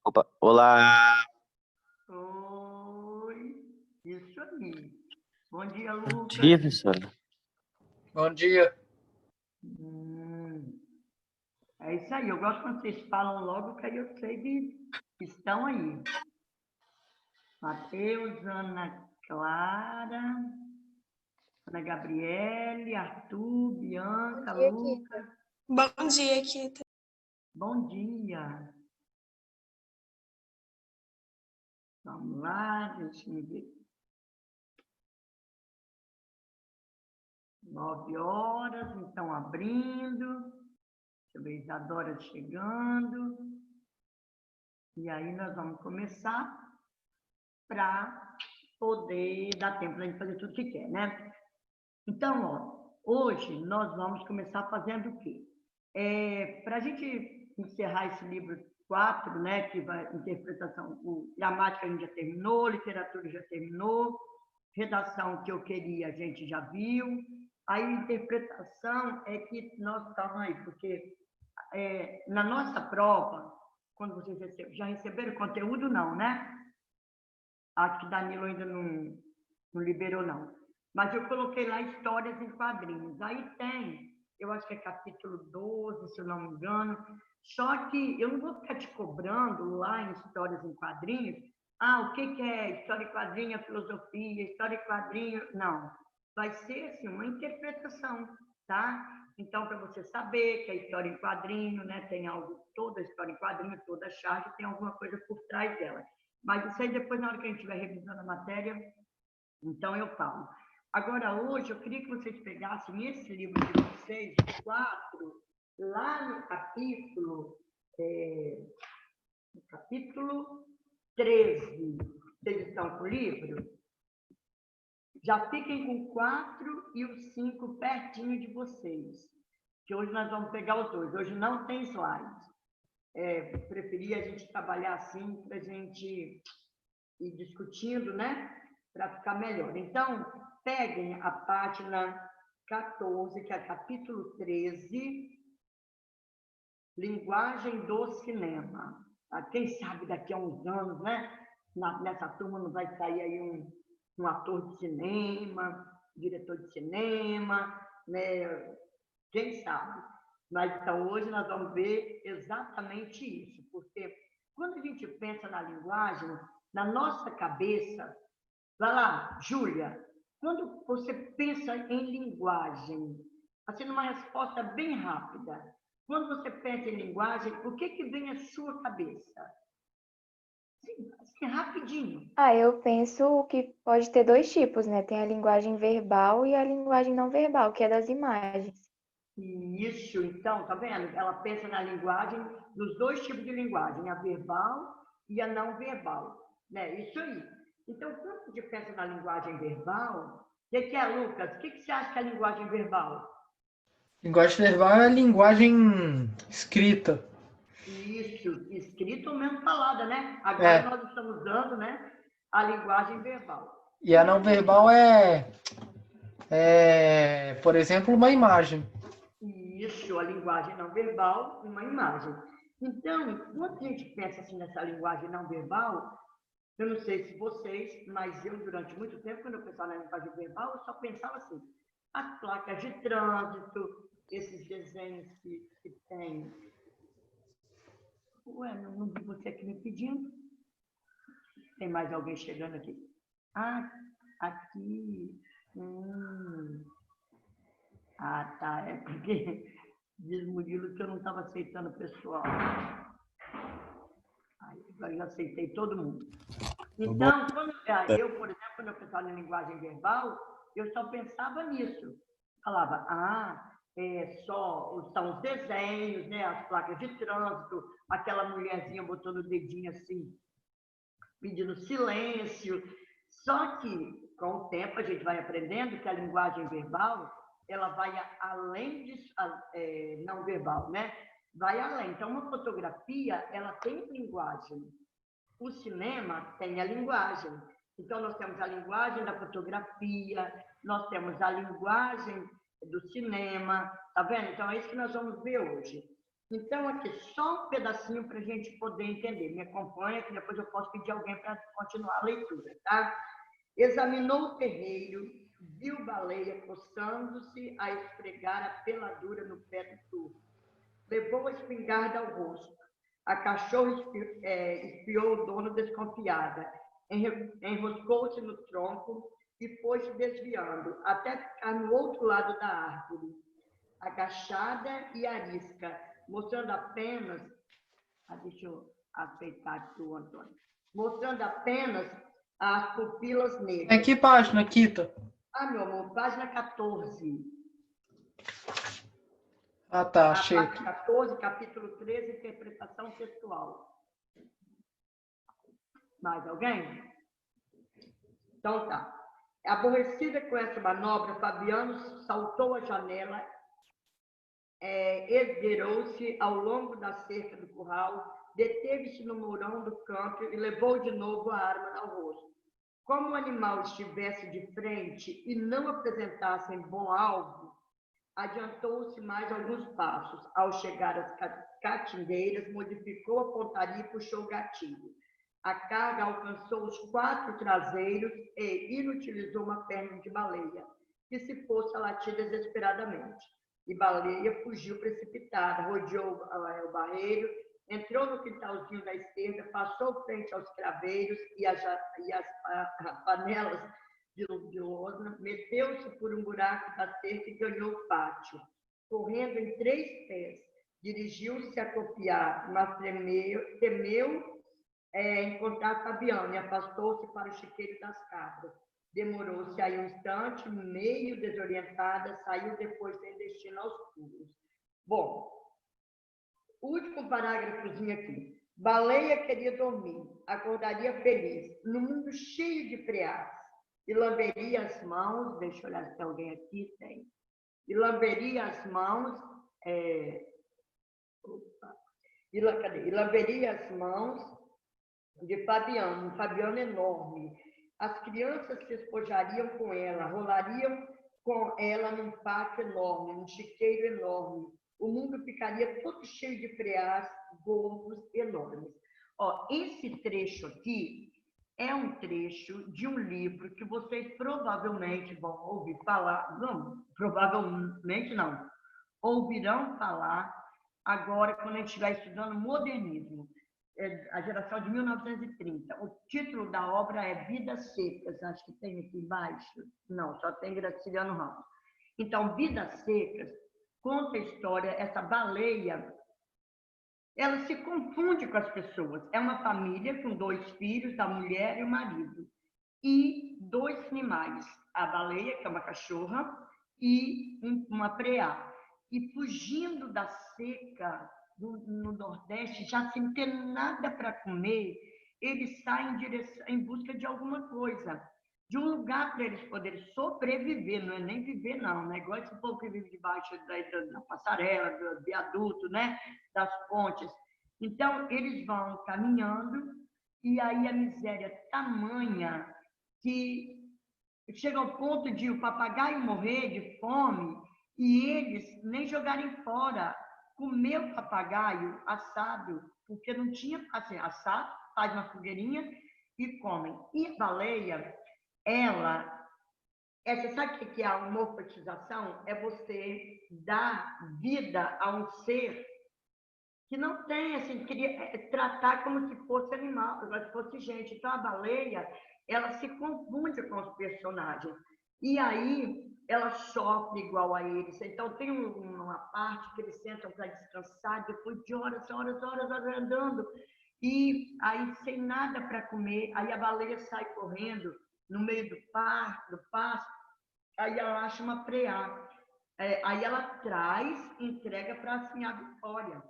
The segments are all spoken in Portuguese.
Opa, olá, Oi, isso aí. Bom dia, bom Lucas. dia, professora. Bom dia. É isso aí, eu gosto quando vocês falam logo, que aí eu sei que estão aí. Matheus, Ana Clara, Ana Gabriele, Arthur, Bianca, Lucas. Bom dia, Kita. Bom dia. Vamos lá, deixa eu ver. 9 horas, então abrindo. Deixa eu ver, Isadora chegando. E aí nós vamos começar para poder dar tempo para a gente fazer tudo que quer, né? Então, hoje nós vamos começar fazendo o quê? Para a gente encerrar esse livro 4, né, que vai interpretação, gramática a gente já terminou, literatura já terminou, redação que eu queria a gente já viu, aí interpretação é que nós estamos aí, porque na nossa prova, quando vocês já receberam conteúdo, não, né? Acho que Danilo ainda não liberou, não. Mas eu coloquei lá histórias em quadrinhos. Aí tem, eu acho que é capítulo 12, se eu não me engano. Só que eu não vou ficar te cobrando lá em histórias em quadrinhos. O que é história em quadrinho, filosofia, história em quadrinho? Não. Vai ser assim, uma interpretação, tá? Então, para você saber que a história em quadrinho, né, tem algo, toda história em quadrinho, toda charge tem alguma coisa por trás dela. Mas isso aí depois, na hora que a gente estiver revisando a matéria, então eu falo. Agora, hoje, eu queria que vocês pegassem esse livro de vocês, o 4, lá no capítulo 13. Vocês estão com o livro? Já fiquem com o 4 e o 5 pertinho de vocês, que hoje nós vamos pegar os dois. Hoje não tem slides. Preferi a gente trabalhar assim, para a gente ir discutindo, né? Para ficar melhor. Então, peguem a página 14, que é capítulo 13, Linguagem do Cinema. Quem sabe daqui a uns anos, né? Nessa turma não vai sair aí um ator de cinema, diretor de cinema, né? Quem sabe? Mas então hoje nós vamos ver exatamente isso, porque quando a gente pensa na linguagem, na nossa cabeça, vai lá, Júlia, quando você pensa em linguagem, assim, numa resposta bem rápida, quando você pensa em linguagem, o que vem à sua cabeça? Assim, rapidinho. Eu penso que pode ter dois tipos, né? Tem a linguagem verbal e a linguagem não verbal, que é das imagens. Isso, então, tá vendo? Ela pensa na linguagem, dos dois tipos de linguagem, a verbal e a não verbal, né? Isso aí. Então, quando a gente pensa na linguagem verbal, o que é, Lucas? O que você acha que é a linguagem verbal? Linguagem verbal é a linguagem escrita. Isso, escrito ou mesmo falada, né? Agora nós estamos usando, né, a linguagem verbal. E a não verbal por exemplo, uma imagem. Isso, a linguagem não verbal, uma imagem. Então, quando a gente pensa assim nessa linguagem não verbal, eu não sei se vocês, mas eu, durante muito tempo, quando eu pensava na linguagem verbal, eu só pensava assim, as placas de trânsito, esses desenhos que tem. Ué, não vi você aqui me pedindo. Tem mais alguém chegando aqui? Aqui. Tá. É porque diz Murilo que eu não estava aceitando o pessoal. Agora já aceitei todo mundo. Então, eu, por exemplo, quando eu pensava em linguagem verbal, eu só pensava nisso. Falava, são os desenhos, né, as placas de trânsito, aquela mulherzinha botando o dedinho assim, pedindo silêncio. Só que, com o tempo, a gente vai aprendendo que a linguagem verbal, ela vai além de não verbal, né? Vai além. Então, uma fotografia, ela tem linguagem. O cinema tem a linguagem. Então, nós temos a linguagem da fotografia, nós temos a linguagem do cinema, tá vendo? Então, é isso que nós vamos ver hoje. Então, aqui, só um pedacinho para a gente poder entender. Me acompanha, que depois eu posso pedir alguém para continuar a leitura, tá? Examinou o terreiro, viu Baleia coçando-se a esfregar a peladura no pé do turco. Levou a espingarda ao rosto. A cachorra espiou o dono desconfiada. Enroscou-se no tronco e foi se desviando, até ficar no outro lado da árvore, agachada e arisca, mostrando apenas... deixa eu aceitar aqui o Antônio. Mostrando apenas as pupilas negras. Em que página, Kita? Meu amor, página 14. Ah, tá, achei. Página 14, capítulo 13, interpretação textual. Mais alguém? Então tá. Aborrecida com essa manobra, Fabiano saltou a janela, esgueirou-se ao longo da cerca do curral, deteve-se no mourão do campo e levou de novo a arma ao rosto. Como o animal estivesse de frente e não apresentasse bom alvo, adiantou-se mais alguns passos. Ao chegar às catingueiras, modificou a pontaria e puxou o gatilho. A carga alcançou os 4 traseiros e inutilizou uma perna de Baleia, que se pôs a latir desesperadamente. E Baleia fugiu precipitada, rodeou o barreiro, entrou no quintalzinho da esquerda, passou frente aos craveiros e as panelas de losna, meteu-se por um buraco da cerca e ganhou o pátio. Correndo em 3 pés, dirigiu-se a copiar, mas temeu encontrar Fabiano e afastou-se para o chiqueiro das cabras. Demorou-se aí um instante, meio desorientada, saiu depois sem destino aos pulos. Bom, último parágrafozinho aqui. Baleia queria dormir, acordaria feliz, no mundo cheio de preás, e lamberia as mãos, deixa eu olhar se tem alguém aqui, tem, e lamberia as mãos, e lamberia as mãos de Fabiano, um Fabiano enorme. As crianças se espojariam com ela, rolariam com ela num pátio enorme, num chiqueiro enorme. O mundo ficaria todo cheio de preás, gorros enormes. Esse trecho aqui é um trecho de um livro que vocês provavelmente vão ouvir falar, não, provavelmente não, ouvirão falar agora quando a gente estiver estudando modernismo, a geração de 1930. O título da obra é Vidas Secas, acho que tem aqui embaixo, não, só tem Graciliano Ramos. Então, Vidas Secas conta a história, essa baleia, ela se confunde com as pessoas. É uma família com 2 filhos, a mulher e o marido, e 2 animais, a baleia, que é uma cachorra, e uma preá. E fugindo da seca no Nordeste, já sem ter nada para comer, eles saem em busca de alguma coisa, de um lugar para eles poderem sobreviver, não é nem viver não, né? Igual esse povo que vive debaixo da passarela, do viaduto, né? Das pontes. Então, eles vão caminhando e aí a miséria é tamanha que chega ao ponto de o papagaio morrer de fome e eles nem jogarem fora, comer o papagaio assado, porque não tinha, assim, assado, faz uma fogueirinha e comem. E a baleia, você sabe o que é a homofetização? É você dar vida a um ser que não tem, assim, queria tratar como se fosse animal, como se fosse gente. Então, a baleia, ela se confunde com os personagens. E aí, ela sofre igual a eles. Então, tem uma parte que eles sentam para descansar, depois de horas andando, e aí, sem nada para comer, aí a baleia sai correndo no meio do pasto, aí ela acha uma preá. Aí ela traz, entrega para a Sinhá Vitória,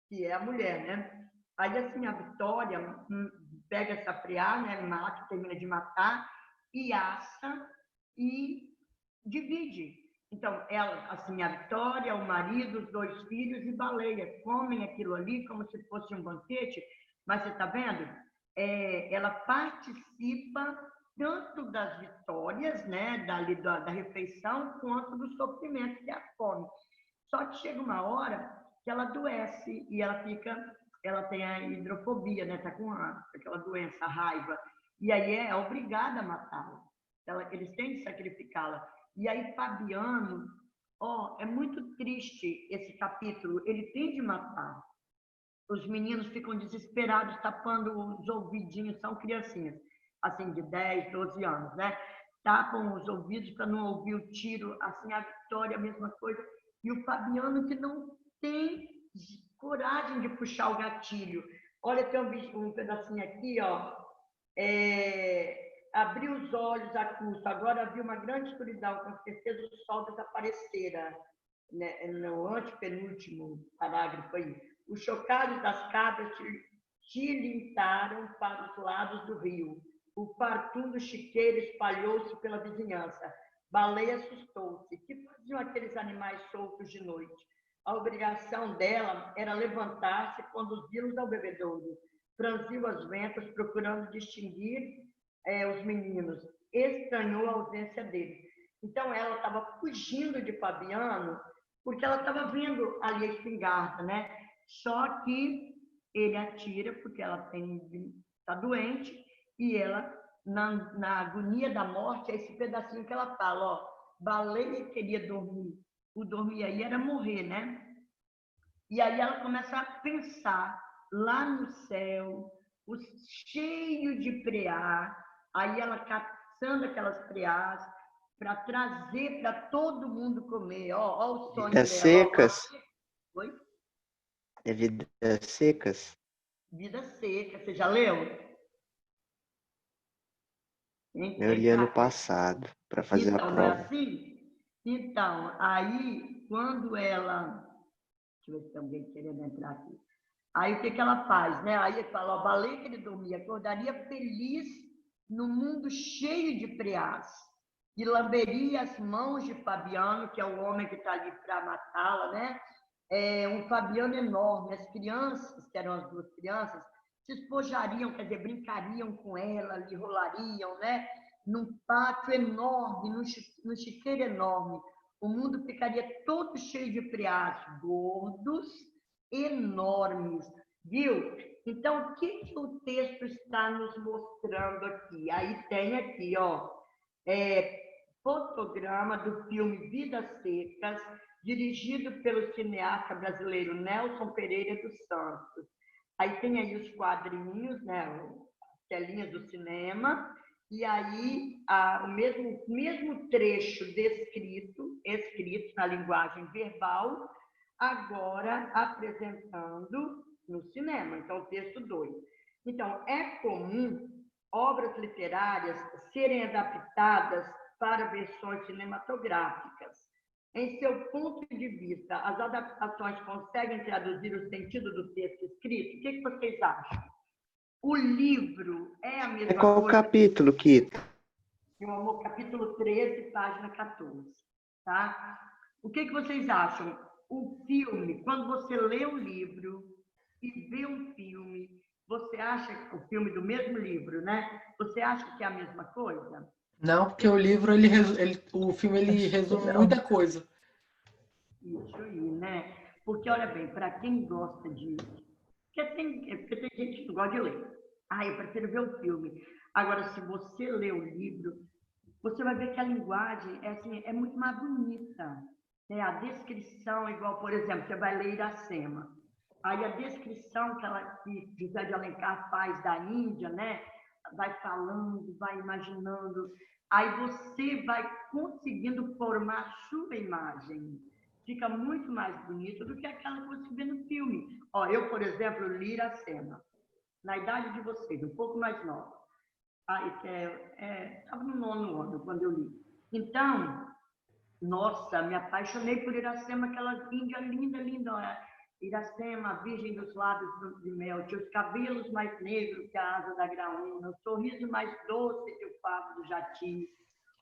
que é a mulher, né? Aí assim, a Vitória pega essa preá, né? Mata, termina de matar, e assa e divide. Então, ela, assim, a Vitória, o marido, os 2 filhos e baleia comem aquilo ali como se fosse um banquete, mas você está vendo? Ela participa tanto das vitórias, né, da refeição, quanto do sofrimento, que é a fome. Só que chega uma hora que ela adoece e ela tem a hidrofobia, né? Tá com aquela doença, a raiva. E aí é obrigada a matá-la. Eles têm de sacrificá-la. E aí Fabiano, é muito triste esse capítulo, ele tem de matar. Os meninos ficam desesperados, tapando os ouvidinhos, são criancinhas, assim, de 10, 12 anos, né? Tapam os ouvidos para não ouvir o tiro, assim, a Vitória, a mesma coisa. E o Fabiano, que não tem coragem de puxar o gatilho. Olha, tem um pedacinho aqui, ó. Abriu os olhos a custo, agora havia uma grande escuridão, com certeza o sol desaparecera, né? No antepenúltimo parágrafo aí. Os chocados das cabras tilintaram para os lados do rio. O fartum do chiqueiro espalhou-se pela vizinhança. Baleia assustou-se. O que faziam aqueles animais soltos de noite? A obrigação dela era levantar-se e conduzi-los ao bebedouro. Franziu as ventas, procurando distinguir os meninos. Estranhou a ausência deles. Então, ela estava fugindo de Fabiano porque ela estava vendo ali a espingarda, né? Só que ele atira porque ela está doente e ela, na agonia da morte, é esse pedacinho que ela fala, ó, baleia queria dormir. O dormir aí era morrer, né? E aí ela começa a pensar lá no céu, cheio de preá, aí ela caçando aquelas preás para trazer para todo mundo comer. Ó o sonho Vidas dela. secas. Oi? É Vidas Secas? Vida Seca. Você já leu? Eu li ano passado, para fazer a Então, não é prova. assim? Então, aí, quando ela... Deixa eu ver se tem alguém querendo entrar aqui. Aí, o que ela faz, né? Aí ele fala, ó, baleia que ele dormia, acordaria feliz no mundo cheio de preás e lamberia as mãos de Fabiano, que é o homem que está ali para matá-la, né? Um Fabiano enorme. As crianças, que eram as duas crianças, se espojariam, quer dizer, brincariam com ela, lhe rolariam, né? Num pátio enorme, num chiqueiro enorme. O mundo ficaria todo cheio de preás gordos, enormes, viu? Então, o que o texto está nos mostrando aqui? Aí tem aqui, ó, fotograma do filme Vidas Secas, dirigido pelo cineasta brasileiro Nelson Pereira dos Santos. Aí tem aí os quadrinhos, né, as telinhas do cinema, e aí o mesmo trecho escrito na linguagem verbal, agora apresentando no cinema, então o texto 2. Então, é comum obras literárias serem adaptadas para versões cinematográficas. Em seu ponto de vista, as adaptações conseguem traduzir o sentido do texto escrito? O que vocês acham? O livro é a mesma Qual coisa? capítulo, Kito? Meu amor, capítulo 13, página 14. Tá? O que vocês acham? O filme, quando você lê o livro e vê um filme, você acha que o filme do mesmo livro, né? Você acha que é a mesma coisa? Não, porque o livro, o filme, ele resume muita coisa. Isso aí, né? Porque, olha bem, para quem gosta de... Porque tem gente que não gosta de ler. Eu prefiro ver o filme. Agora, se você lê o livro, você vai ver que a linguagem é muito mais bonita. Né? A descrição, igual, por exemplo, você vai ler Iracema. Aí a descrição que José de Alencar faz da Índia, né? Vai falando, vai imaginando. Aí você vai conseguindo formar a sua imagem. Fica muito mais bonito do que aquela que você vê no filme. Eu, por exemplo, li Iracema, na idade de vocês, um pouco mais nova. Estava no 9º ano quando eu li. Então, nossa, me apaixonei por Iracema, aquela índia linda, linda. Iracema, a virgem dos lábios de mel, tinha os cabelos mais negros que a asa da graúna, o sorriso mais doce que o favo do jati,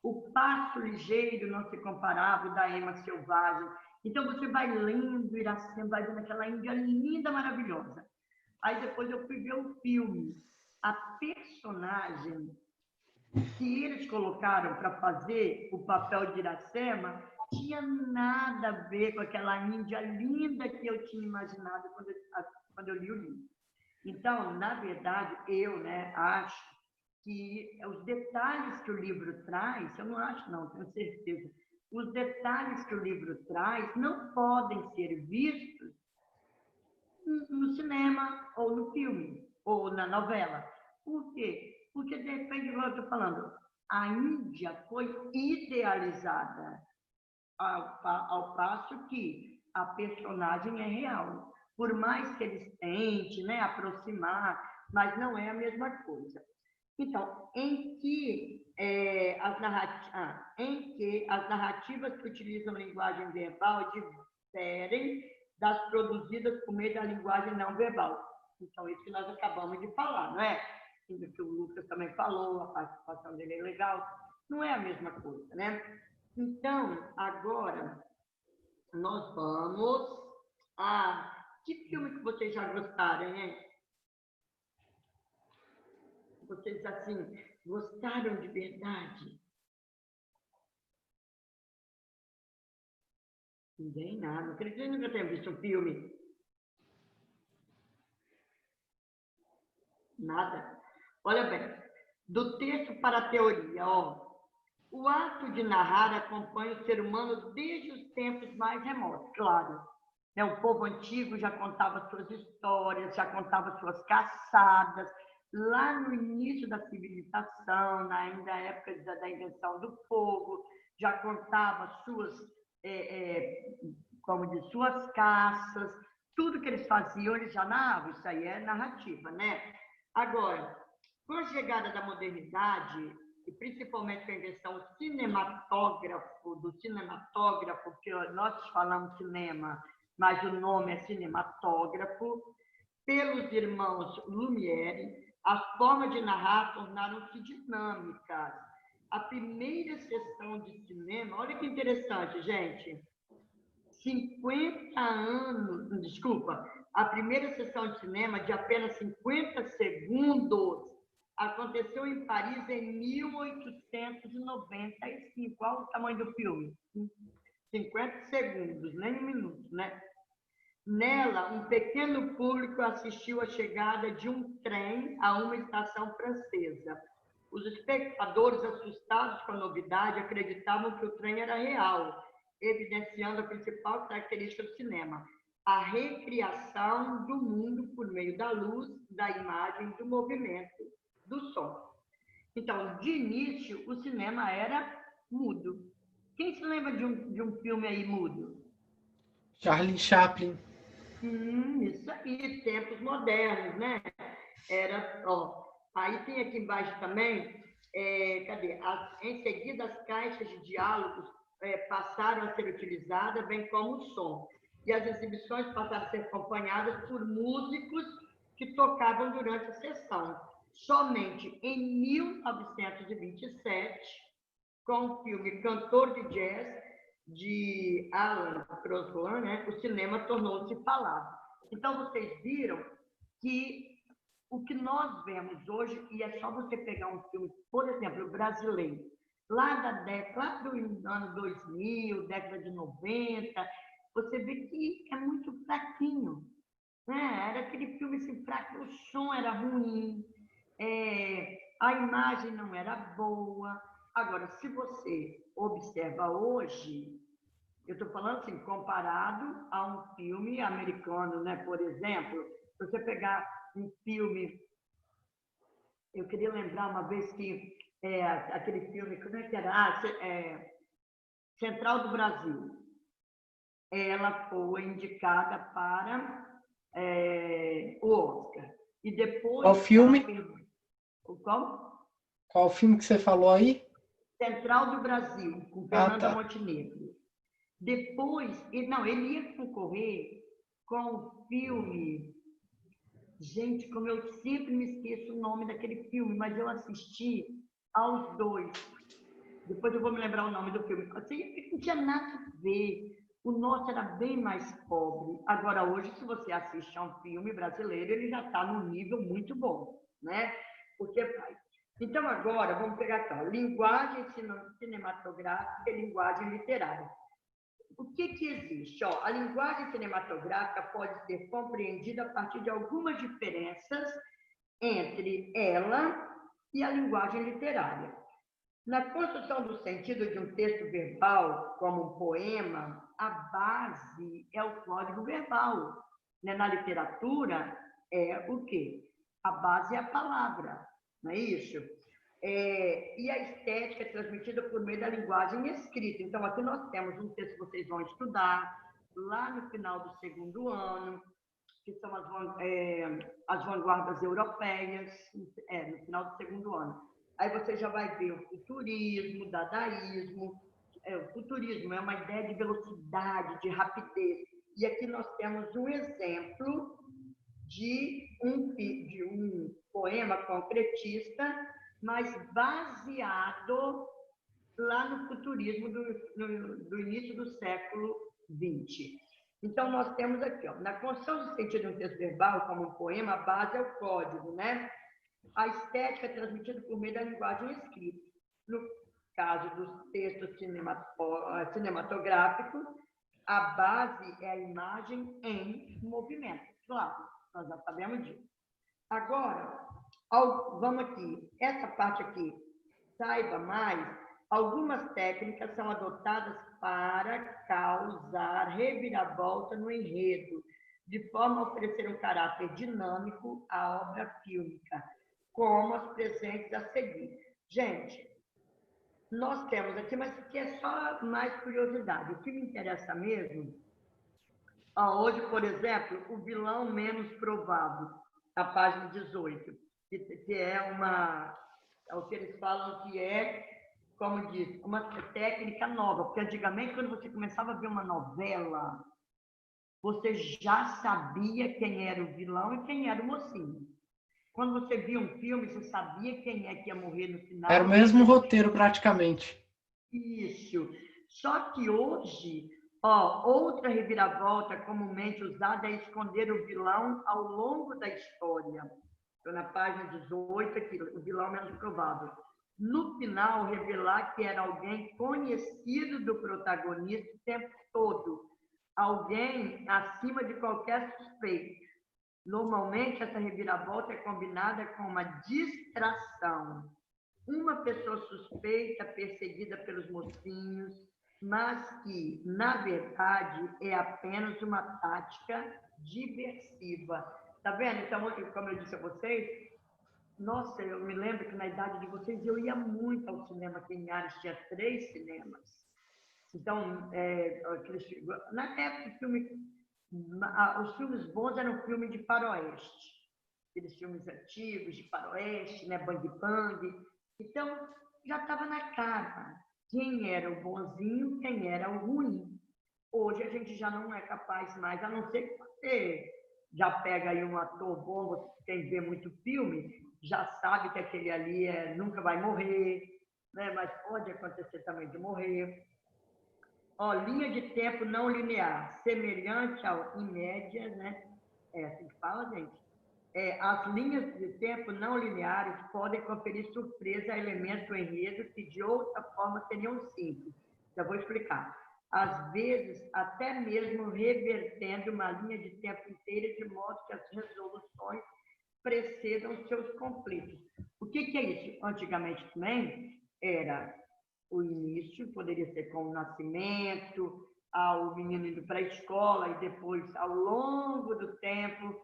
o passo ligeiro não se comparava, o da ema selvagem. Então, você vai lendo Iracema, vai vendo aquela índia linda, maravilhosa. Aí, depois, eu fui ver o filme. A personagem que eles colocaram para fazer o papel de Iracema tinha nada a ver com aquela Índia linda que eu tinha imaginado quando eu li o livro. Então, na verdade, eu, né, acho que os detalhes que o livro traz, eu não acho não, tenho certeza, os detalhes que o livro traz não podem ser vistos no cinema, ou no filme, ou na novela. Por quê? Porque, de repente, eu estou falando, a Índia foi idealizada, ao passo que a personagem é real. Por mais que eles tentem, né, aproximar, mas não é a mesma coisa. Então, em que as narrativas que utilizam linguagem verbal diferem das produzidas por meio da linguagem não verbal. Então, isso que nós acabamos de falar, não é? O que o Lucas também falou, a participação dele é legal. Não é a mesma coisa, né? Então, agora, nós vamos a... Que filme que vocês já gostaram, hein? Vocês, assim, gostaram de verdade? Ninguém nada. Não acredito que nunca tenha visto um filme. Nada. Olha bem, do texto para a teoria, ó. O ato de narrar acompanha o ser humano desde os tempos mais remotos, claro. Né? O povo antigo já contava suas histórias, já contava suas caçadas. Lá no início da civilização, ainda na época da invenção do fogo, já contava suas, como diz, suas caças. Tudo que eles faziam, eles já narravam. Isso aí é narrativa, né? Agora, com a chegada da modernidade, e principalmente com a invenção do cinematógrafo, que nós falamos cinema, mas o nome é cinematógrafo, pelos irmãos Lumière, as formas de narrar tornaram-se dinâmicas. A primeira sessão de cinema, olha que interessante, gente, 50 anos, desculpa, a primeira sessão de cinema de apenas 50 segundos aconteceu em Paris em 1895. Qual o tamanho do filme? 50 segundos, nem um minuto, né? Nela, um pequeno público assistiu à chegada de um trem a uma estação francesa. Os espectadores, assustados com a novidade, acreditavam que o trem era real, evidenciando a principal característica do cinema, a recriação do mundo por meio da luz, da imagem, do movimento, do som. Então, de início, o cinema era mudo. Quem se lembra de um filme aí mudo? Charlie Chaplin. Isso aí, tempos modernos, né? Era, ó, aí tem aqui embaixo também, cadê? Em seguida, as caixas de diálogos passaram a ser utilizadas, bem como o som. E as exibições passaram a ser acompanhadas por músicos que tocavam durante a sessão. Somente em 1927, com o filme Cantor de Jazz, de Alan Crosland, né, o cinema tornou-se falado. Então, vocês viram que o que nós vemos hoje, e é só você pegar um filme, por exemplo, brasileiro, lá do ano 2000, década de 90, você vê que é muito fraquinho. Né? Era aquele filme assim, fraco, o som era ruim, a imagem não era boa. Agora, se você observa hoje, eu estou falando assim, comparado a um filme americano, né? Por exemplo, se você pegar um filme, eu queria lembrar uma vez que aquele filme, como é que era? Central do Brasil. Ela foi indicada para o Oscar. E depois... Qual filme? Qual filme que você falou aí? Central do Brasil, com Fernanda Montenegro. Depois, ele ia concorrer com o filme... Gente, como eu sempre me esqueço o nome daquele filme, mas eu assisti aos dois. Depois eu vou me lembrar o nome do filme. Assim, não tinha nada a ver. O nosso era bem mais pobre. Agora, hoje, se você assiste a um filme brasileiro, ele já está num nível muito bom, né? Porque faz. Então, agora, vamos pegar aqui, ó, linguagem cinematográfica e linguagem literária. O que existe? Ó, a linguagem cinematográfica pode ser compreendida a partir de algumas diferenças entre ela e a linguagem literária. Na construção do sentido de um texto verbal, como um poema, a base é o código verbal. Na literatura, é o quê? A base é a palavra, não é isso? E a estética é transmitida por meio da linguagem escrita. Então, aqui nós temos um texto que vocês vão estudar lá no final do segundo ano, que são as vanguardas europeias, no final do segundo ano. Aí você já vai ver o futurismo, o dadaísmo. O futurismo é uma ideia de velocidade, de rapidez. E aqui nós temos um exemplo de um poema concretista, mas baseado lá no futurismo do início do século XX. Então, nós temos aqui, ó, na construção do sentido de um texto verbal, como um poema, a base é o código, né? A estética é transmitida por meio da linguagem escrita. No caso dos textos cinematográficos, a base é a imagem em movimento. Claro, nós já sabemos disso. Agora, vamos aqui. Essa parte aqui, saiba mais. Algumas técnicas são adotadas para causar reviravolta no enredo, de forma a oferecer um caráter dinâmico à obra fílmica, como as presentes a seguir. Gente, nós temos aqui, mas aqui é só mais curiosidade. O que me interessa mesmo, hoje, por exemplo, o vilão menos provável, a página 18, que é o que eles falam que é, como diz, uma técnica nova, porque antigamente, quando você começava a ver uma novela, você já sabia quem era o vilão e quem era o mocinho. Quando você via um filme, você sabia quem é que ia morrer no final. Era o mesmo roteiro, praticamente. Isso. Só que hoje, outra reviravolta comumente usada é esconder o vilão ao longo da história. Então, na página 18, aqui, o vilão menos provável. No final, revelar que era alguém conhecido do protagonista o tempo todo. Alguém acima de qualquer suspeito. Normalmente, essa reviravolta é combinada com uma distração. Uma pessoa suspeita, perseguida pelos mocinhos, mas que, na verdade, é apenas uma tática diversiva. Tá vendo? Então, como eu disse a vocês, nossa, eu me lembro que na idade de vocês eu ia muito ao cinema aqui em Ares, tinha 3 cinemas. Então, na época, os filmes bons eram filmes de faroeste, aqueles filmes antigos de faroeste, né, Bang Bang. Então, já estava na cara quem era o bonzinho, quem era o ruim. Hoje a gente já não é capaz mais, a não ser que você já pega aí um ator bom, quem vê muito filme, já sabe que aquele ali nunca vai morrer, né? Mas pode acontecer também de morrer. Linha de tempo não linear, semelhante ao, em média, né? É assim que fala, gente. As linhas de tempo não lineares podem conferir surpresa a elementos do enredo que de outra forma seriam simples. Já vou explicar. Às vezes, até mesmo revertendo uma linha de tempo inteira de modo que as resoluções precedam seus conflitos. O que é isso? Antigamente também era o início, poderia ser com o nascimento, o menino indo para a escola e depois, ao longo do tempo,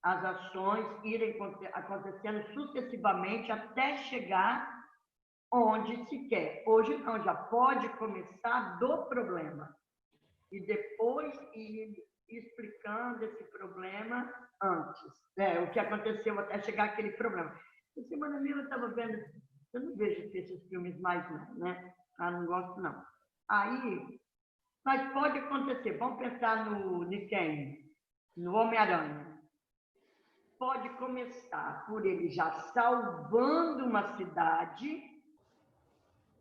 as ações irem acontecendo sucessivamente até chegar onde se quer. Hoje não, já pode começar do problema e depois ir explicando esse problema antes, o que aconteceu até chegar aquele problema. Essa semana mesmo eu estava vendo, eu não vejo esses filmes mais não, né? Não gosto não. Aí, mas pode acontecer, vamos pensar no Homem-Aranha. Pode começar por ele já salvando uma cidade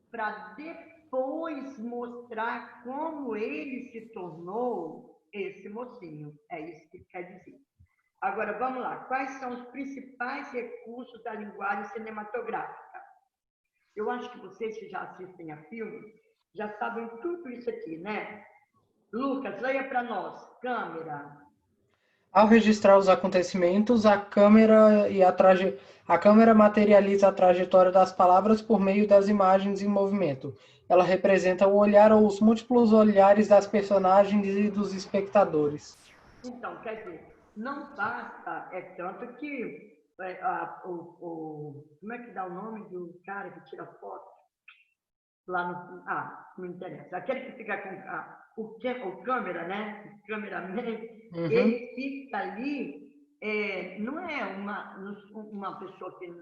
para depois mostrar como ele se tornou esse mocinho. É isso que quer dizer. Agora, vamos lá. Quais são os principais recursos da linguagem cinematográfica? Eu acho que vocês que já assistem a filmes já sabem tudo isso aqui, né? Lucas, leia para nós. Câmera. Ao registrar os acontecimentos, a câmera materializa a trajetória das palavras por meio das imagens em movimento. Ela representa o olhar ou os múltiplos olhares das personagens e dos espectadores. Então, quer dizer, não basta, é tanto que como é que dá o nome do cara que tira foto? Lá no... não interessa. Aquele que fica com o câmera, né? O cameraman, ele fica ali, não é uma pessoa que,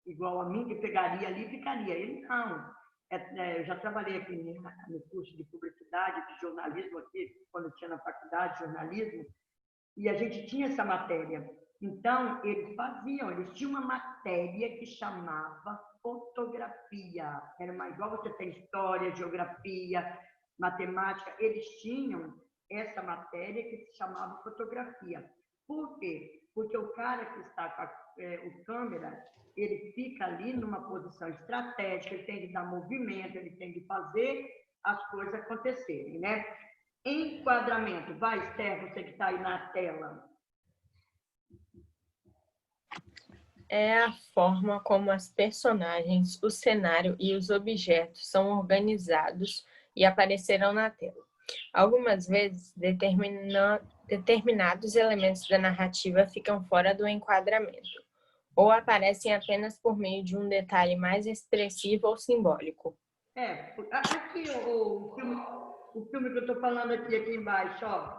igual a mim, que pegaria ali e ficaria. Ele não. Eu já trabalhei aqui no curso de publicidade, de jornalismo aqui, quando eu tinha na faculdade de jornalismo, e a gente tinha essa matéria. Então, eles tinham uma matéria que chamava fotografia. Era igual você tem história, geografia, matemática, eles tinham essa matéria que se chamava fotografia. Por quê? Porque o cara que está com o câmera, ele fica ali numa posição estratégica, ele tem que dar movimento, ele tem que fazer as coisas acontecerem, né? Enquadramento. Vai, Esther, você que está aí na tela. É a forma como as personagens, o cenário e os objetos são organizados e aparecerão na tela. Algumas vezes, determinados elementos da narrativa ficam fora do enquadramento, ou aparecem apenas por meio de um detalhe mais expressivo ou simbólico. Aqui o filme que eu estou falando aqui embaixo, ó,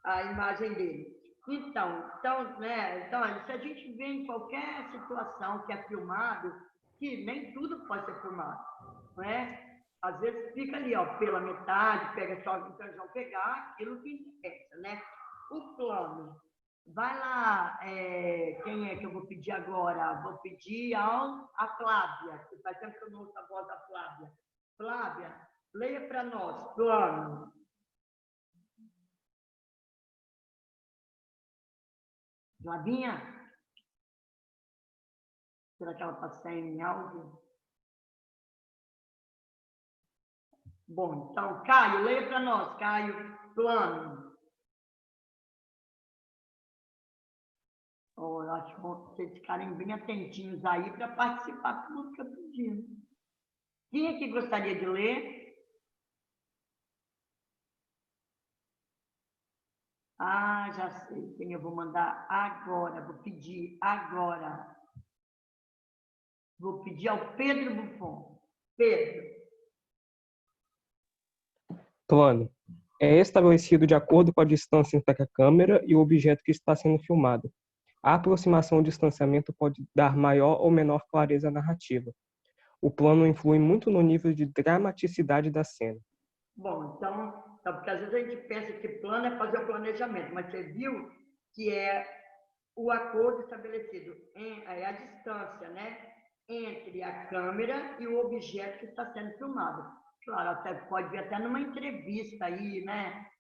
a imagem dele. Então, se a gente vê em qualquer situação que é filmado, que nem tudo pode ser filmado, não é? Às vezes fica ali, ó, pela metade, pega só, então eles vão pegar aquilo que interessa, né? O plano. Vai lá, quem é que eu vou pedir agora? Vou pedir a Flávia, que faz tempo que eu não ouço a voz da Flávia. Flávia, leia para nós, plano. Flavinha? Será que ela está sem áudio? Bom, então, Caio, leia para nós. Caio, plano. Eu acho bom vocês ficarem bem atentinhos aí para participar do que eu pedi. Quem é que gostaria de ler? Já sei quem eu vou mandar agora. Vou pedir agora. Vou pedir ao Pedro Buffon. Pedro. Plano. É estabelecido de acordo com a distância entre a câmera e o objeto que está sendo filmado. A aproximação ou distanciamento pode dar maior ou menor clareza narrativa. O plano influi muito no nível de dramaticidade da cena. Bom, então porque às vezes a gente pensa que plano é fazer o planejamento, mas você viu que é o acordo estabelecido, a distância, né, entre a câmera e o objeto que está sendo filmado. Claro, até pode ver até numa entrevista aí, né,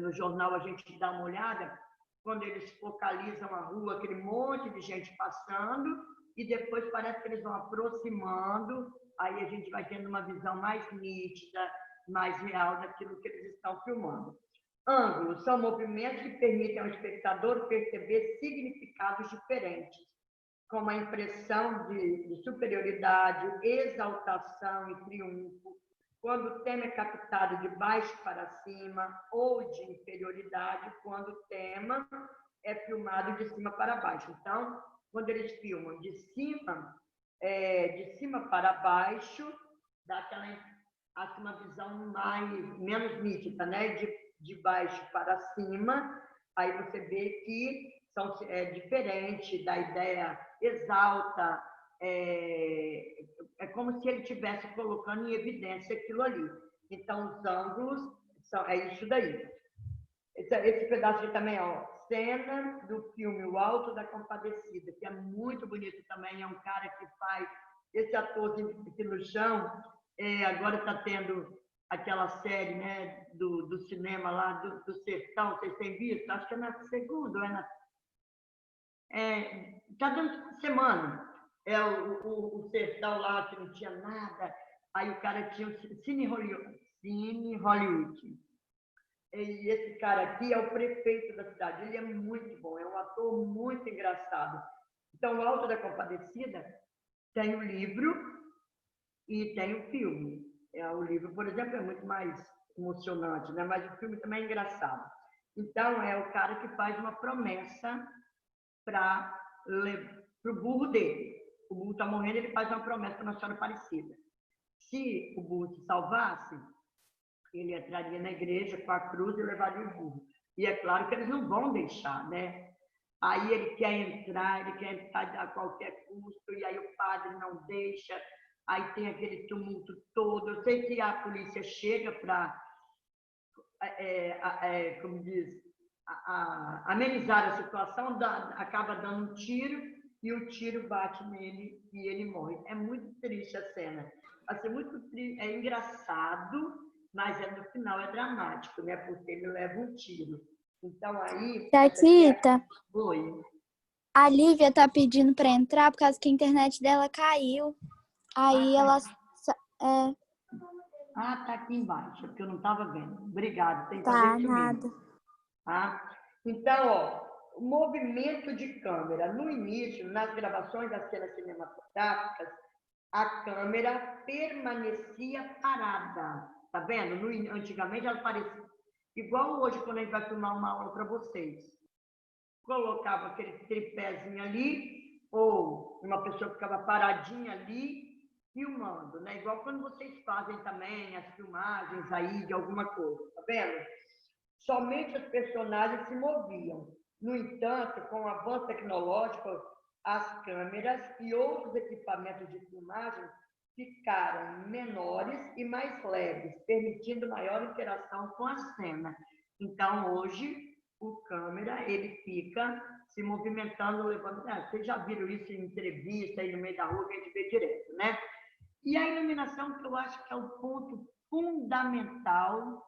no jornal a gente dá uma olhada, quando eles focalizam a rua, aquele monte de gente passando, e depois parece que eles vão aproximando, aí a gente vai tendo uma visão mais nítida, mais real daquilo que eles estão filmando. Ângulos são movimentos que permitem ao espectador perceber significados diferentes, como a impressão de superioridade, exaltação e triunfo, quando o tema é captado de baixo para cima, ou de inferioridade, quando o tema é filmado de cima para baixo. Então, quando eles filmam de cima para baixo, dá uma visão menos nítida, né? De baixo para cima, aí você vê que é diferente da ideia exalta, é como se ele estivesse colocando em evidência aquilo ali. Então, os ângulos é isso daí. Esse pedaço aqui também, ó, cena do filme O Alto da Compadecida, que é muito bonito também, é um cara que faz esse ator aqui no chão. Agora está tendo aquela série, né, do cinema lá, do Sertão, vocês têm visto? Acho que é na segunda, ou é na... Está dando semana. O Sertão lá, que não tinha nada, aí o cara tinha o Cine Cine Hollywood. E esse cara aqui é o prefeito da cidade. Ele é muito bom, é um ator muito engraçado. Então, o Alto da Compadecida tem o livro e tem o filme. O livro, por exemplo, é muito mais emocionante, né? Mas o filme também é engraçado. Então, é o cara que faz uma promessa para o burro dele. O burro está morrendo, ele faz uma promessa para Nossa Senhora Aparecida. Se o burro se salvasse, ele entraria na igreja com a cruz e levaria o burro. E é claro que eles não vão deixar, né? Aí ele quer entrar a qualquer custo, e aí o padre não deixa, aí tem aquele tumulto todo. Eu sei que a polícia chega para, como diz, amenizar a situação, acaba dando um tiro, e o tiro bate nele e ele morre. É muito triste a cena. Assim, muito triste, é engraçado, mas no final é dramático, né? Porque ele leva um tiro. Então aí... Jaquita, Oi. a Lívia tá pedindo para entrar por causa que a internet dela caiu. Aí ela... Ah, tá aqui embaixo, porque eu não estava vendo. Obrigada, tem que Tá, fazer isso nada. mesmo. Tá? Então, ó, o movimento de câmera. No início, nas gravações das cenas cinematográficas, a câmera permanecia parada. Tá vendo? Antigamente ela parecia igual hoje, quando a gente vai filmar uma aula para vocês. Colocava aquele tripézinho ali, ou uma pessoa ficava paradinha ali, filmando, né? Igual quando vocês fazem também as filmagens aí de alguma coisa, tá vendo? Somente os personagens se moviam. No entanto, com o avanço tecnológico, as câmeras e outros equipamentos de filmagem ficaram menores e mais leves, permitindo maior interação com a cena. Então, hoje, o câmera, ele fica se movimentando, levando... vocês já viram isso em entrevista, aí no meio da rua, que a gente vê direto, né? E a iluminação, que eu acho que é o ponto fundamental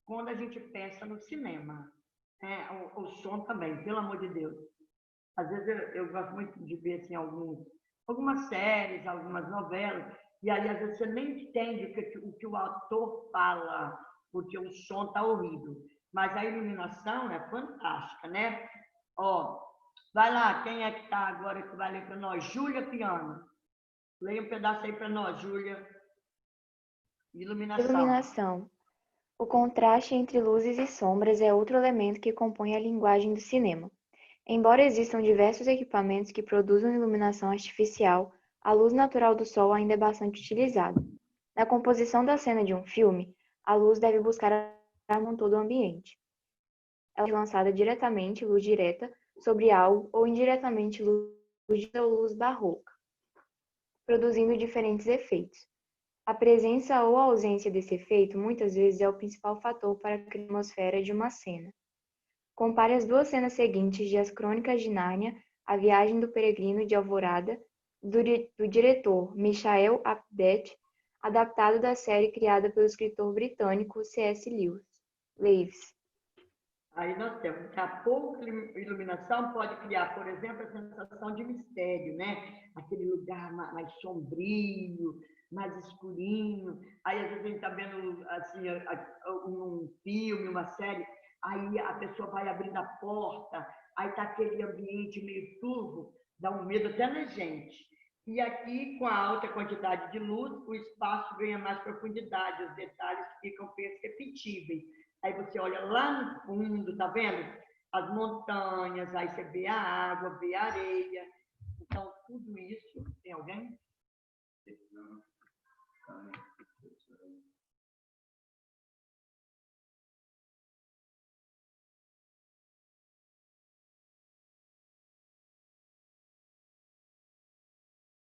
quando a gente pensa no cinema. O som também, pelo amor de Deus. Às vezes eu gosto muito de ver assim, algumas séries, algumas novelas, e aí às vezes você nem entende o que o ator fala, porque o som está horrível. Mas a iluminação é fantástica, né? Ó, vai lá, quem é que está agora que vai ler para nós? Júlia Piano. Leia um pedaço aí para nós, Júlia. Iluminação. Iluminação. O contraste entre luzes e sombras é outro elemento que compõe a linguagem do cinema. Embora existam diversos equipamentos que produzam iluminação artificial, a luz natural do sol ainda é bastante utilizada. Na composição da cena de um filme, a luz deve buscar harmonizar todo o ambiente. Ela é lançada diretamente, luz direta, sobre algo ou indiretamente luz barroca, produzindo diferentes efeitos. A presença ou a ausência desse efeito muitas vezes é o principal fator para a atmosfera de uma cena. Compare as duas cenas seguintes de As Crônicas de Nárnia, A Viagem do Peregrino de Alvorada, do diretor Michael Apted, adaptado da série criada pelo escritor britânico C.S. Lewis. Aí nós temos que a pouca iluminação pode criar, por exemplo, a sensação de mistério, né? Aquele lugar mais sombrio, mais escurinho. Aí às vezes a gente está vendo assim, um filme, uma série, aí a pessoa vai abrindo a porta, aí está aquele ambiente meio turvo, dá um medo até na gente. E aqui, com a alta quantidade de luz, o espaço ganha mais profundidade, os detalhes ficam perceptíveis. Aí você olha lá no fundo, tá vendo? As montanhas, aí você vê a água, vê a areia. Então, tudo isso... Tem alguém?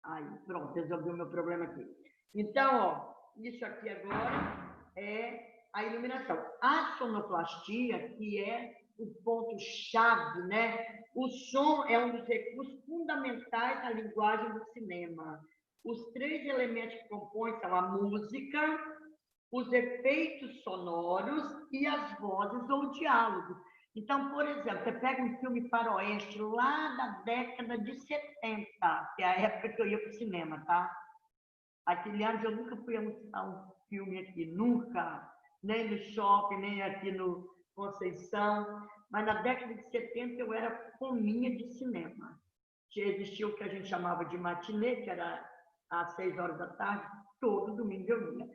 Aí, pronto, resolvi o meu problema aqui. Então, ó, isso aqui agora é a iluminação. A sonoplastia, que é o ponto-chave, né? O som é um dos recursos fundamentais da linguagem do cinema. Os três elementos que compõem são a música, os efeitos sonoros e as vozes ou diálogos. Então, por exemplo, você pega um filme faroeste lá da década de 70, que é a época que eu ia para o cinema, tá? Aquele ano eu nunca fui a um filme aqui, nunca, nem no shopping, nem aqui no Conceição, mas na década de 70 eu era fominha de cinema. Existia o que a gente chamava de matinê, que era às 6 horas da tarde, todo domingo eu ia.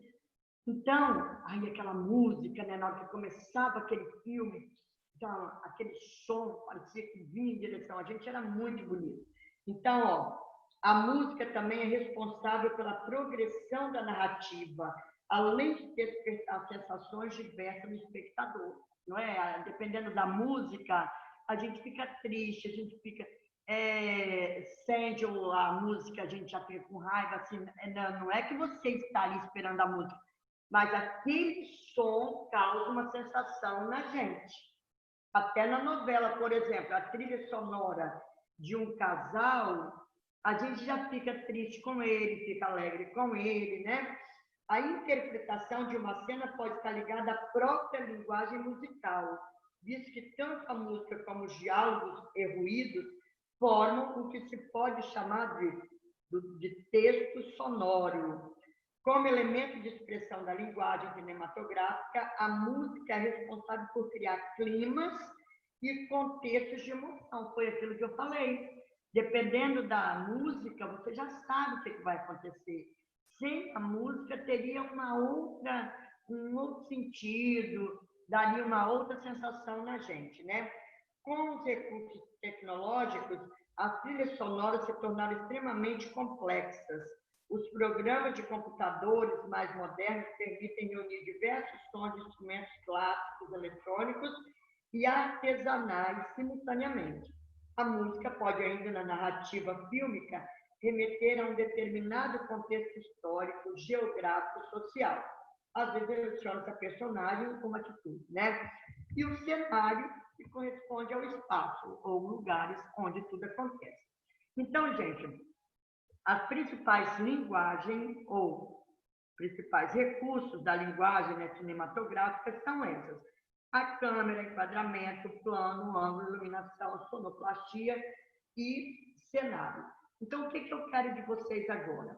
Então, aí aquela música, né, na hora que começava aquele filme, então, aquele som parecia que vinha em direção a gente, era muito bonito. Então, ó, a música também é responsável pela progressão da narrativa, além de despertar sensações diversas no espectador, não é? Dependendo da música, a gente fica triste, a gente fica sente a música, a gente já fica com raiva, assim, não é que você está ali esperando a música, mas aquele som causa uma sensação na gente. Até na novela, por exemplo, a trilha sonora de um casal, a gente já fica triste com ele, fica alegre com ele, né? A interpretação de uma cena pode estar ligada à própria linguagem musical, visto que tanto a música como os diálogos e ruídos formam o que se pode chamar de texto sonoro. Como elemento de expressão da linguagem cinematográfica, a música é responsável por criar climas e contextos de emoção. Foi aquilo que eu falei. Dependendo da música, você já sabe o que vai acontecer. Sem a música, teria um outro sentido, daria uma outra sensação na gente, né? Com os recursos tecnológicos, as trilhas sonoras se tornaram extremamente complexas. Os programas de computadores mais modernos permitem reunir diversos sons de instrumentos clássicos, eletrônicos e artesanais simultaneamente. A música pode ainda, na narrativa fílmica, remeter a um determinado contexto histórico, geográfico, social. Às vezes, relaciona-se a personagem com uma atitude, né? E o cenário que corresponde ao espaço ou lugares onde tudo acontece. Então, gente, as principais linguagens ou principais recursos da linguagem, né, cinematográfica são essas: a câmera, enquadramento, plano, ângulo, iluminação, sonoplastia e cenário. Então, o que eu quero de vocês agora?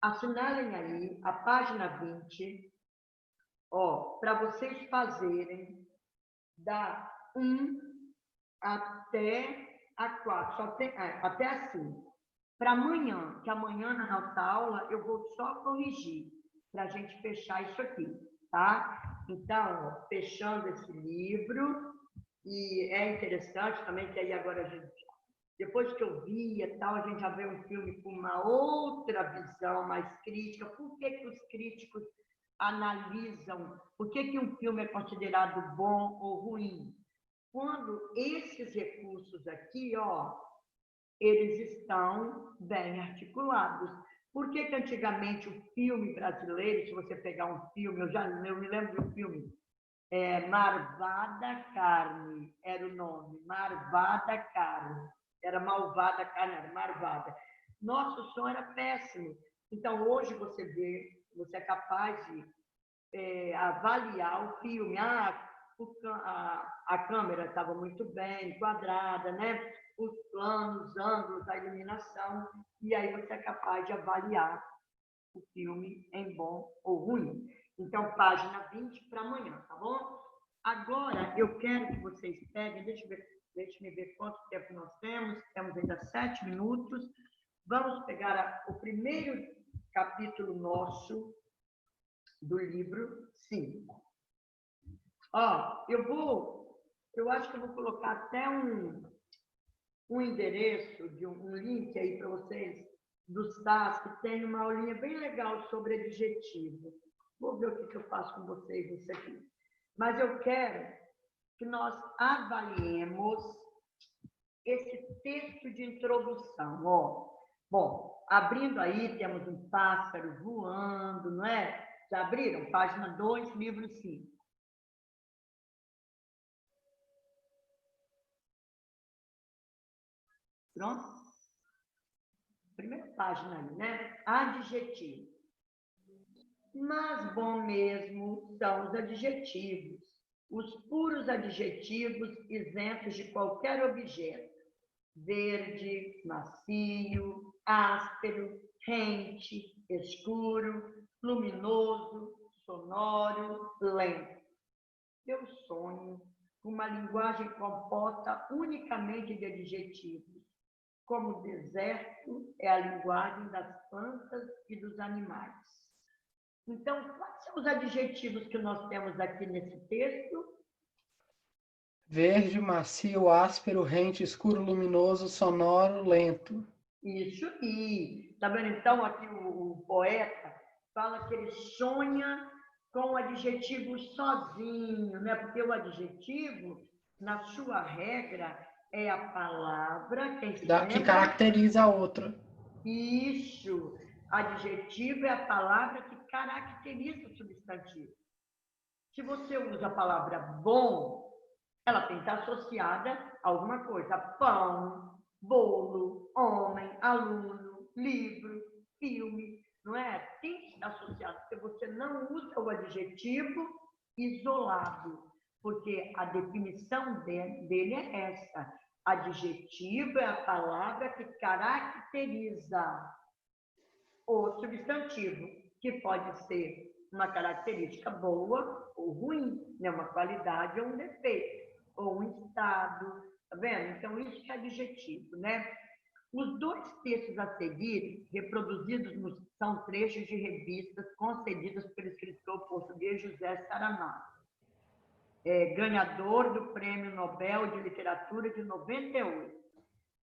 Assinalem aí a página 20, para vocês fazerem da 1 até a 4, até a 5. Para amanhã, que amanhã na nossa aula eu vou só corrigir, para a gente fechar isso aqui, tá? Então, fechando esse livro, e é interessante também que aí agora a gente, depois que eu vi e tal, a gente já vê um filme com uma outra visão mais crítica. Por que os críticos analisam? Por que um filme é considerado bom ou ruim? Quando esses recursos aqui, eles estão bem articulados. Por que antigamente o filme brasileiro, se você pegar um filme, eu me lembro de um filme, Marvada Carne, era o nome, Marvada Carne. Era malvada carne, era marvada. Nosso som era péssimo. Então, hoje você é capaz de avaliar o filme. A câmera estava muito bem enquadrada, né? Os planos, os ângulos, a iluminação, e aí você é capaz de avaliar o filme em bom ou ruim. Então, página 20 para amanhã, tá bom? Agora, eu quero que vocês peguem, deixe-me ver quanto tempo nós temos ainda 7 minutos. Vamos pegar o primeiro capítulo nosso do livro 5. Eu acho que eu vou colocar até um endereço de um link aí para vocês do SAS, que tem uma aulinha bem legal sobre adjetivo. Vou ver o que eu faço com vocês nisso aqui. Mas eu quero que nós avaliemos esse texto de introdução. Bom, abrindo aí, temos um pássaro voando, não é? Já abriram? Página 2, livro 5. Pronto? Primeira página aí, né? Adjetivo. Mas bom mesmo são os adjetivos, os puros adjetivos isentos de qualquer objeto. Verde, macio, áspero, quente, escuro, luminoso, sonoro, lento. Eu sonho com uma linguagem composta unicamente de adjetivos, como o deserto é a linguagem das plantas e dos animais. Então, quais são os adjetivos que nós temos aqui nesse texto? Verde, macio, áspero, rente, escuro, luminoso, sonoro, lento. Isso, e tá vendo? Então, aqui o poeta fala que ele sonha com o adjetivo sozinho, né? Porque o adjetivo, na sua regra, é a palavra Que caracteriza a outra. Isso. Adjetivo é a palavra que caracteriza o substantivo. Se você usa a palavra bom, ela tem que estar associada a alguma coisa. Pão, bolo, homem, aluno, livro, filme, não é? Tem que estar associado, porque você não usa o adjetivo isolado, porque a definição dele é essa. Adjetivo é a palavra que caracteriza o substantivo, que pode ser uma característica boa ou ruim, né? Uma qualidade ou um defeito, ou um estado, tá vendo? Então, isso que é adjetivo, né? Os dois textos a seguir, reproduzidos são trechos de revistas concedidas pelo escritor português José Saramago, ganhador do Prêmio Nobel de Literatura de 98.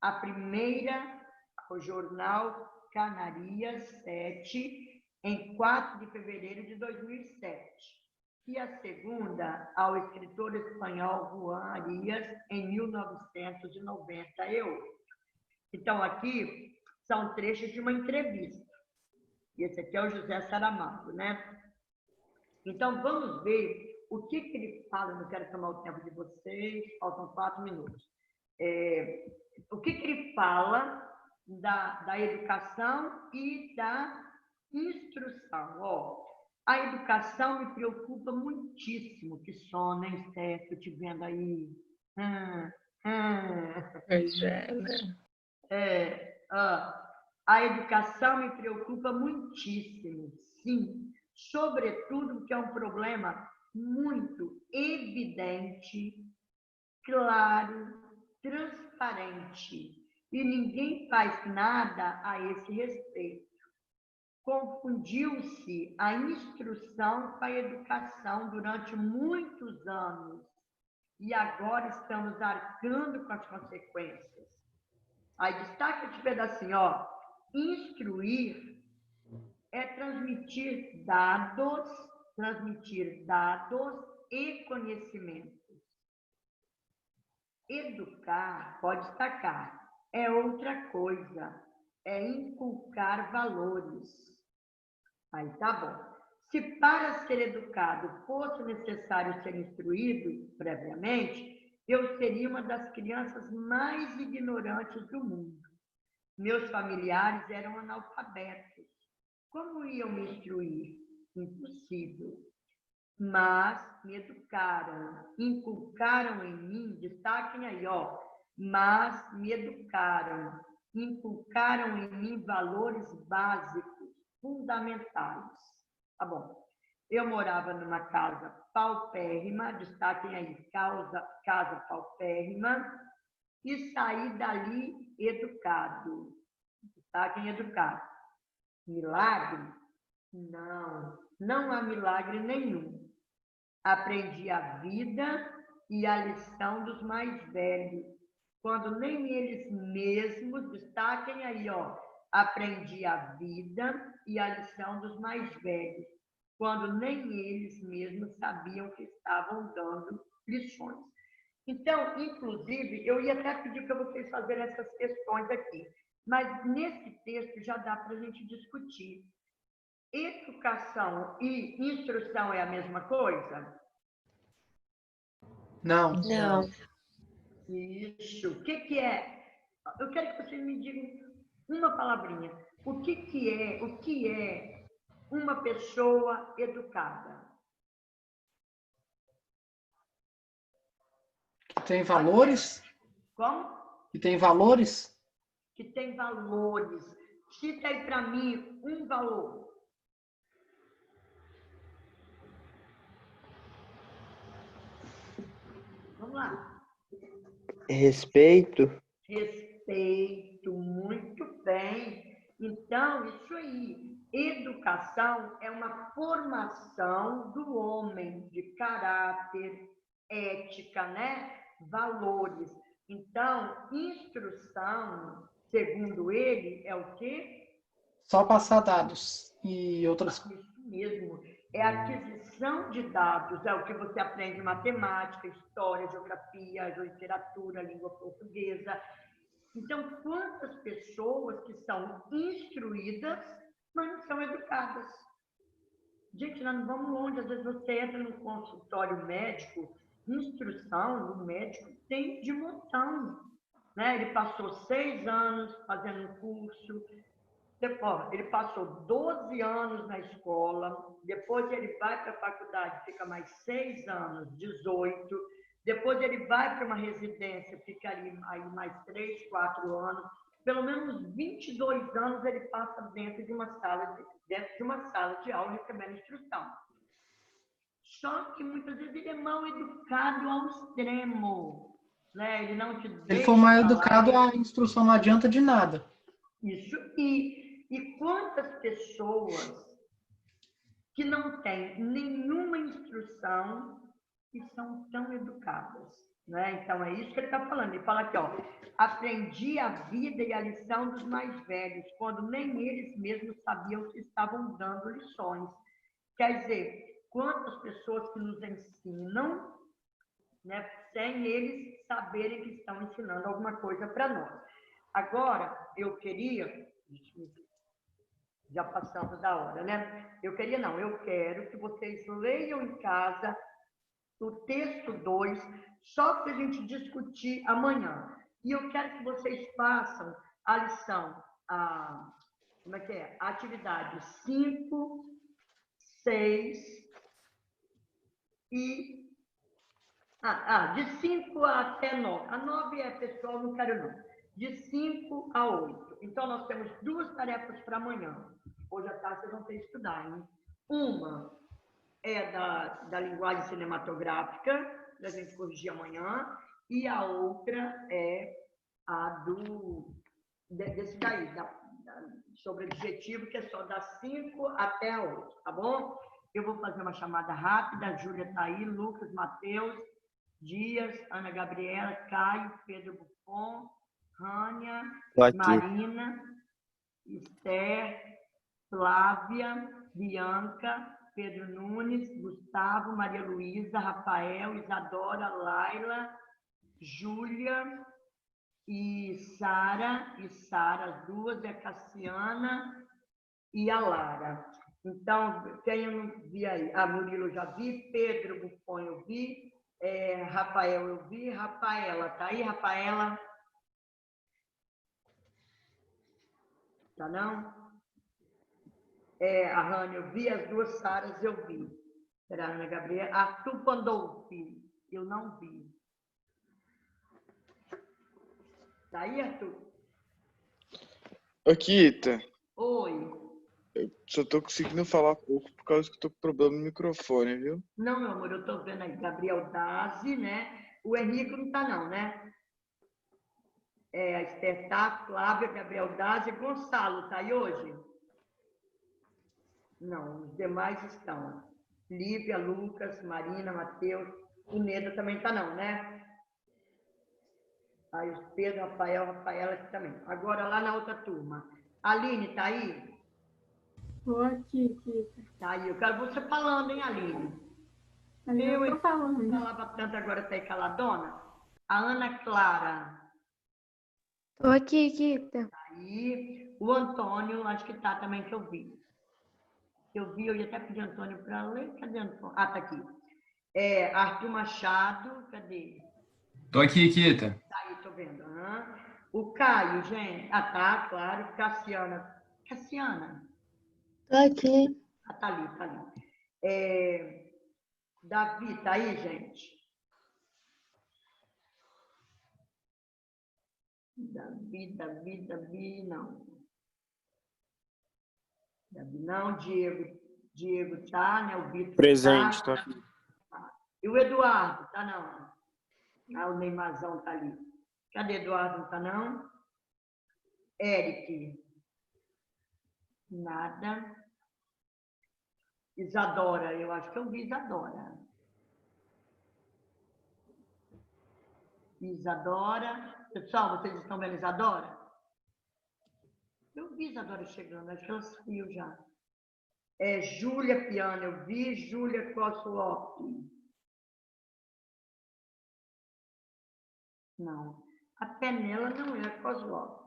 A primeira, o jornal Canarias 7, em 4 de fevereiro de 2007. E a segunda, ao escritor espanhol Juan Arias, em 1998. Então, aqui são trechos de uma entrevista. E esse aqui é o José Saramago, né? Então, vamos ver o que ele fala. Eu não quero tomar o tempo de vocês, faltam 4 minutos. O que ele fala da educação e da instrução. Ó, a educação me preocupa muitíssimo. Que sono, hein, Sérgio? Estou te vendo aí. Pois é, né? A educação me preocupa muitíssimo, sim. Sobretudo porque é um problema muito evidente, claro, transparente. E ninguém faz nada a esse respeito. Confundiu-se a instrução com a educação durante muitos anos. E agora estamos arcando com as consequências. Aí destaca esse pedacinho, ó. Instruir é transmitir dados e conhecimentos. Educar, pode destacar, é outra coisa, é inculcar valores. Aí tá bom. Se para ser educado fosse necessário ser instruído previamente, eu seria uma das crianças mais ignorantes do mundo. Meus familiares eram analfabetos. Como iam me instruir? Impossível. Mas me educaram, inculcaram em mim, destaquem aí, ó, mas me educaram, inculcaram em mim valores básicos, fundamentais. Tá bom. Eu morava numa casa paupérrima, destaquem aí, casa paupérrima, e saí dali educado. Destaquem educado. Milagre? Não, não há milagre nenhum. Aprendi a vida e a lição dos mais velhos, quando nem eles mesmos, destaquem aí, ó, aprendi a vida e a lição dos mais velhos, quando nem eles mesmos sabiam que estavam dando lições. Então, inclusive, eu ia até pedir para vocês fazerem essas questões aqui, mas nesse texto já dá para a gente discutir. Educação e instrução é a mesma coisa? Não. Não. Isso. O que é? Eu quero que vocês me digam uma palavrinha. O que é uma pessoa educada? Que tem valores? Como? Que tem valores? Que tem valores. Cita aí para mim um valor. lá. Respeito. Respeito, muito bem. Então, isso aí. Educação é uma formação do homem de caráter, ética, né? Valores. Então, instrução, segundo ele, é o quê? Só passar dados e outras coisas. Isso mesmo. É a aquisição de dados, é o que você aprende em matemática, história, geografia, literatura, língua portuguesa. Então, quantas pessoas que são instruídas, mas não são educadas? Gente, nós não vamos longe. Às vezes você entra no consultório médico, instrução do médico tem de montão. Né? Ele passou 6 anos fazendo um curso, depois ele passou 12 anos na escola, depois ele vai para a faculdade, fica mais 6 anos, 18, depois ele vai para uma residência, fica aí mais 3, 4 anos, pelo menos 22 anos ele passa dentro de uma sala de aula recebendo instrução. Só que muitas vezes ele é mal educado ao extremo, né? Ele não te deixa. Se ele for mal falar. educado, a instrução não adianta de nada. Isso. E quantas pessoas que não têm nenhuma instrução e são tão educadas, né? Então, é isso que ele está falando. Ele fala aqui, ó, aprendi a vida e a lição dos mais velhos, quando nem eles mesmos sabiam que estavam dando lições. Quer dizer, quantas pessoas que nos ensinam, né, sem eles saberem que estão ensinando alguma coisa para nós. Agora, eu queria... Já passamos da hora, né? Eu quero que vocês leiam em casa o texto 2, só para a gente discutir amanhã. E eu quero que vocês façam a lição, a atividade 5, 6 e... de 5 até 9. A 9 é pessoal, não quero não. De 5 a 8. Então, nós temos 2 tarefas para amanhã. Hoje à tarde vocês vão ter que estudar, hein? Uma é da linguagem cinematográfica, da gente corrigir amanhã, e a outra é a desse daí, sobre adjetivo, que é só das 5 até a 8, tá bom? Eu vou fazer uma chamada rápida. A Júlia está aí, Lucas, Matheus, Dias, Ana Gabriela, Caio, Pedro Buffon, Rânia, Marina, Esther, Flávia, Bianca, Pedro Nunes, Gustavo, Maria Luísa, Rafael, Isadora, Laila, Júlia e Sara, as duas, e a Cassiana e a Lara. Então, quem eu não vi aí? A Murilo eu já vi, Pedro Buffon eu vi, Rafael eu vi, Rafaela, tá aí, Rafaela? Tá não? A Rânia eu vi, as duas Saras eu vi. Será a Ana Gabriela? Arthur Pandolfi, eu não vi. Tá aí, Arthur? Aqui, Ita. Oi. Eu só tô conseguindo falar pouco por causa que eu tô com problema no microfone, viu? Não, meu amor, eu tô vendo aí Gabriel Dazi, né? O Henrique não tá não, né? A Esther tá, Flávia, Gabriel Dazi, Gonçalo, tá aí hoje? Não, os demais estão. Lívia, Lucas, Marina, Matheus, o Neda também tá não, né? Aí os Pedro, Rafael, Rafaela aqui também. Agora lá na outra turma. Aline, tá aí? Tô aqui. Tá aí, eu quero você falando, hein, Aline? Eu tô falando. Não falava tanto, agora tá aí caladona. A Ana Clara. Tô aqui, Kita. Tá aí. O Antônio, acho que tá também, que eu vi. Eu ia até pedir Antônio para ler. Cadê Antônio? Tá aqui. Arthur Machado, cadê? Tô aqui, Kita. Tá aí, tô vendo. O Caio, gente. Tá, claro. Cassiana. Tô aqui. Tá ali. Davi, tá aí, gente? Davi, não. Davi, não. Diego tá, né? O Vitor Presente, tá. tá aqui. E o Eduardo, tá não? Ah, o Neymarzão tá ali. Cadê Eduardo? Não tá, não? Eric. Nada. Isadora, eu acho que eu vi Isadora. Isadora. Pessoal, vocês estão vendo Isadora? Eu vi Isadora chegando, acho que ela saiu já. É Júlia Piano, eu vi Júlia Coslock. Não. A Penela não é a Coslock.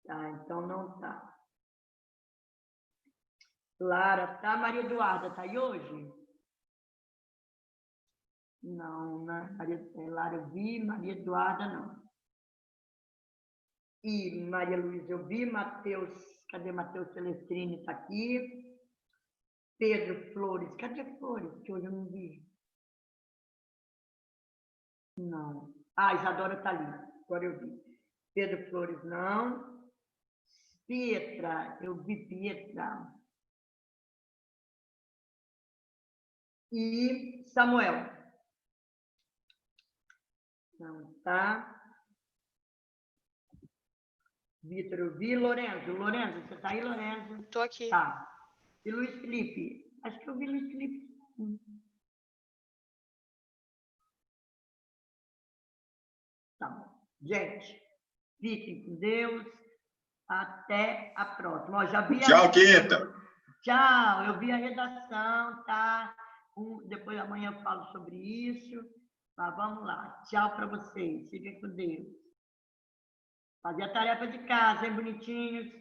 Tá, então não tá. Lara, tá? Maria Eduarda, tá aí hoje? Não, né? Lara eu vi, Maria Eduarda não. E Maria Luísa eu vi, Matheus, cadê Matheus Celestrini? Tá aqui. Pedro Flores, cadê Flores? Que hoje eu não vi. Não. Ah, Isadora tá ali, agora eu vi. Pedro Flores não. Pietra, eu vi Pietra. E Samuel. Não tá. Vitor, eu vi. Lorenzo, você tá aí, Lorenzo? Tô aqui. Tá. E Luiz Felipe? Acho que eu vi Luiz Felipe. Tá bom. Gente, fiquem com Deus. Até a próxima. Ó, já vi Tchau, Quinta. Tchau, eu vi a redação, tá? Depois amanhã eu falo sobre isso. Mas vamos lá. Tchau para vocês. Fiquem com Deus. Fazer a tarefa de casa, hein, bonitinhos?